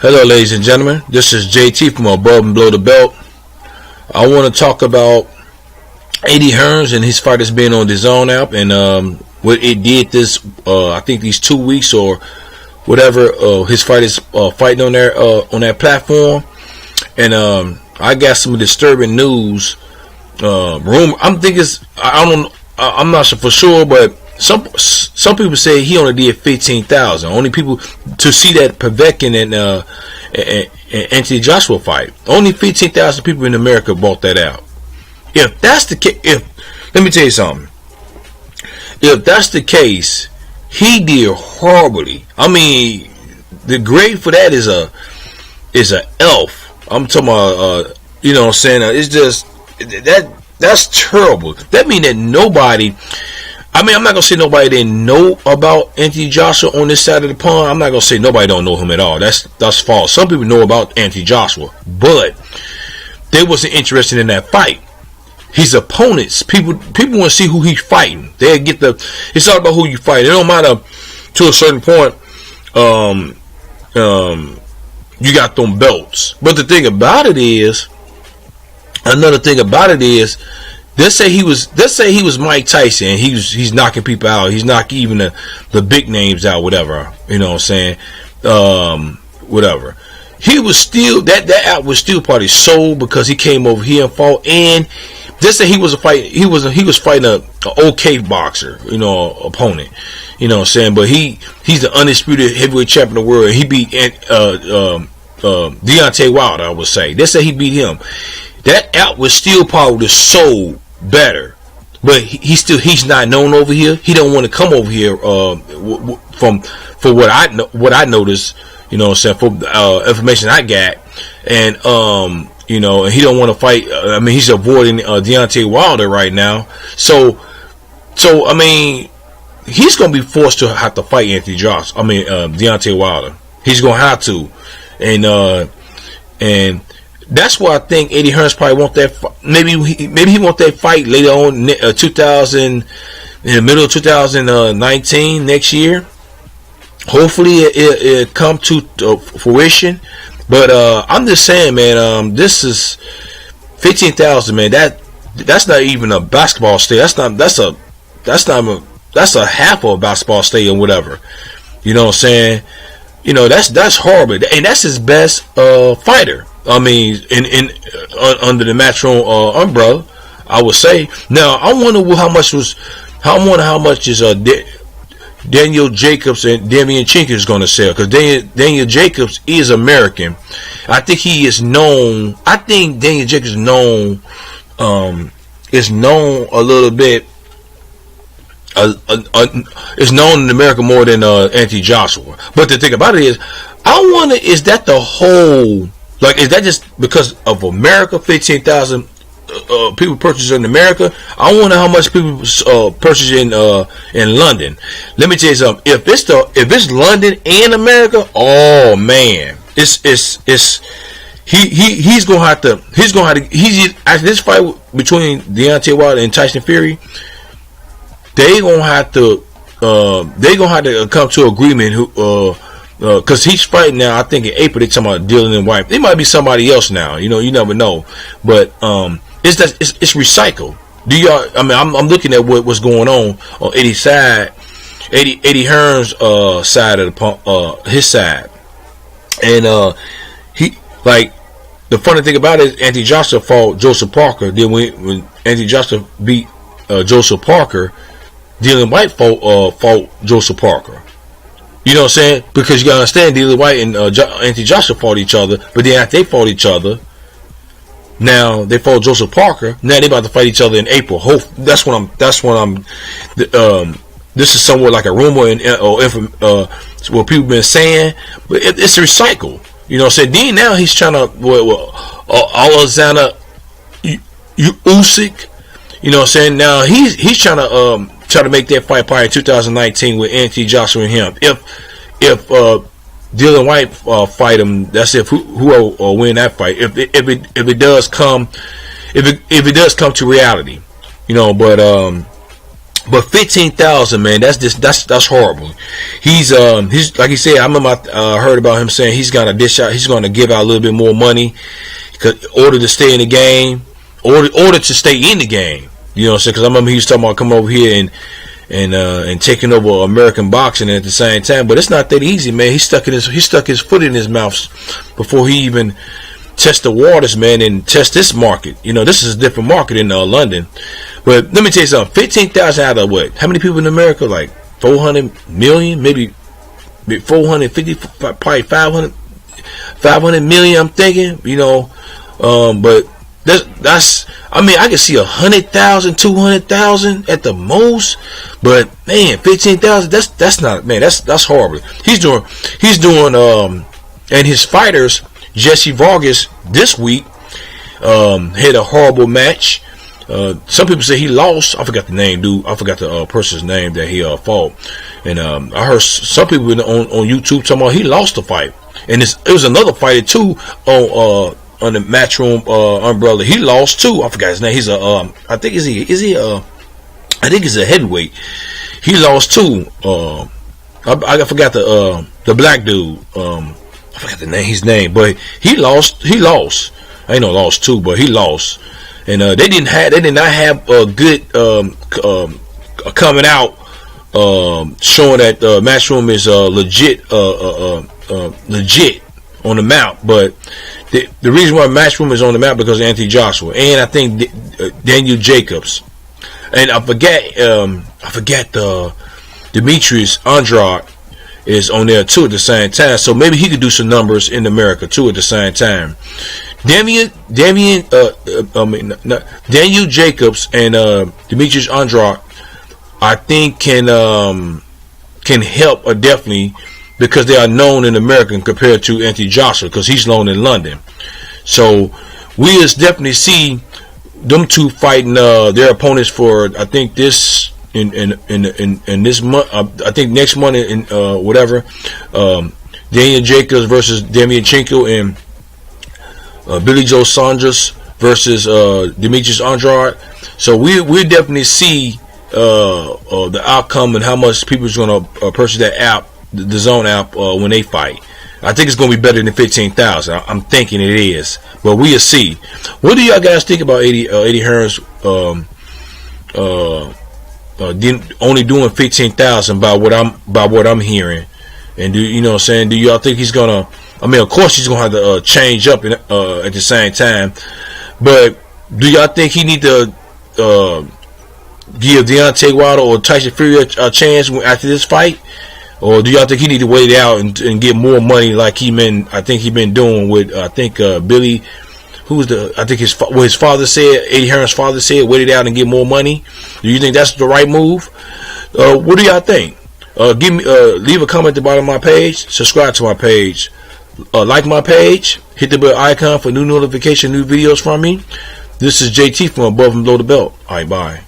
Hello, ladies and gentlemen. This is JT from Above and Below the Belt. I want to talk about Eddie Hearns and his fight that's been on the Dazn app and what it did this, I think these 2 weeks or whatever. His fight is fighting on there on that platform, and I got some disturbing news. I'm not sure for sure, but some people say he only did 15,000. Only people to see that Povetkin and Anthony Joshua fight. Only 15,000 people in America bought that out. If that's the case, let me tell you something. If that's the case, he did horribly. I mean, the grade for that is a elf. I'm talking about, you know what I'm saying? It's just that's terrible. That means that nobody. I mean, I'm not gonna say nobody didn't know about Anthony Joshua on this side of the pond. I'm not gonna say nobody don't know him at all. That's false. Some people know about Anthony Joshua, but they wasn't interested in that fight. His opponents, people want to see who he's fighting. They get the. It's all about who you fight. It don't matter to a certain point. You got them belts, but the thing about it is, another thing about it is. Let's say he was Mike Tyson. He's knocking people out. He's knocking even the big names out. Whatever, you know what I'm saying. Whatever. He was still that out was still part of his soul because he came over here and fought. And let's say he was fighting a okay boxer, you know, opponent. You know what I'm saying. But he's the undisputed heavyweight champion of the world. He beat Deontay Wilder. I would say. Let's say he beat him. That out was still probably the soul better, but he's not known over here. He don't want to come over here for what I noticed. You know what I'm saying, for information I got, and you know, and he don't want to fight. I mean, he's avoiding Deontay Wilder right now. So I mean, he's gonna be forced to have to fight Anthony Joshua. I mean, Deontay Wilder. He's gonna have to, and. That's why I think Eddie Hearns probably want that. Maybe he want that fight later on, 2000, in the middle of 2019 next year. Hopefully it come to fruition. But I'm just saying, man. This is 15,000, man. That's not even a basketball stadium. That's a half of a basketball stadium, whatever. You know what I'm saying? You know that's horrible, and that's his best fighter. I mean, under the Matchroom umbrella, I would say. Now, I wonder how much is Daniel Jacobs and Damian Chinker is going to sell, because Daniel Jacobs is American. I think he is known. I think Daniel Jacobs is known a little bit. Is known in America more than Anthony Joshua. But the thing about it is, I wonder, is that the whole? Like, is that just because of America? 15,000 people purchase in America. I wonder how much people purchase in London. Let me tell you something. If it's London and America, oh man, he's gonna have to after this fight between Deontay Wilder and Tyson Fury, they gonna have to come to agreement because he's fighting now. I think in April they're talking about Dylan White. It might be somebody else now. You know, you never know. But it's recycled. Do y'all? I mean, I'm looking at what's going on Eddie's side, Eddie Hearns' side of the pump, his side, and he like the funny thing about it is Anthony Joshua fought Joseph Parker. Then when Anthony Joshua beat Joseph Parker, Dylan White fought Joseph Parker. You know what I'm saying? Because you gotta understand, Dylan White and Anthony Joshua fought each other, but then after they fought each other, now they fought Joseph Parker. Now they about to fight each other in April. That's what I'm. This is somewhat like a rumor or what people been saying, but it's recycled. You know what I'm saying? Then now he's trying to Alexander Usyk. You know what I'm saying? Now he's trying to make that fight probably in 2019 with Anthony Joshua and him. If Dylan White fight him, that's if who will win that fight. If it does come to reality, you know. But But 15,000, man, that's horrible. He's like he said. I remember I heard about him saying he's gonna dish out. He's gonna give out a little bit more money, in order to stay in the game, order to stay in the game. You know what I'm saying? Because I remember he was talking about coming over here and taking over American boxing at the same time. But it's not that easy, man. He stuck his foot in his mouth before he even test the waters, man, and test this market. You know, this is a different market in London. But let me tell you something. 15,000 out of what? How many people in America? Like 400 million, maybe 450, probably 500 million. I'm thinking, you know, but that's. I mean, I can see 100,000, 200,000 at the most. But man, 15,000. That's not, man. That's horrible. He's doing, and his fighters. Jesse Vargas this week had a horrible match. Some people say he lost. I forgot the name, dude. I forgot the person's name that he fought. And I heard some people on YouTube talking about he lost the fight. And it was another fighter too on the Matchroom umbrella. He lost too. I forgot his name. He's I think I think he's a heavyweight. He lost too. I forgot the black dude. I forgot his name, but he lost. I ain't no lost too, but he lost. And they did not have a good coming out showing that Matchroom is legit on the map. But the reason why Matchroom is on the map because of Anthony Joshua and I think Daniel Jacobs, and I forget Demetrius Andrade is on there too at the same time, so maybe he could do some numbers in America too at the same time. Daniel Jacobs and Demetrius Andrade, I think can help definitely because they are known in America compared to Anthony Joshua because he's known in London. So we just definitely see them two fighting their opponents for I think this. In this month, I think next month in whatever, Daniel Jacobs versus Demianchenko and Billy Joe Saunders versus Demetrius Andrade. So we definitely see the outcome and how much people is going to purchase that app, the Dazn app, when they fight. I think it's going to be better than 15,000. I'm thinking it is, but we'll see. What do y'all guys think about Eddie Hearns? Only doing 15,000 by what I'm hearing, and do you know what I'm saying? Do y'all think he's gonna? I mean, of course he's gonna have to change up at the same time, but do y'all think he need to give Deontay Wilder or Tyson Fury a chance after this fight, or do y'all think he need to wait it out and get more money like I think he been doing with Billy? I think his father said, Eddie Hearns' father said, wait it out and get more money. Do you think that's the right move? What do y'all think? Leave a comment at the bottom of my page. Subscribe to my page. Like my page. Hit the bell icon for new notification, new videos from me. This is JT from Above and Below the Belt. Alright, bye.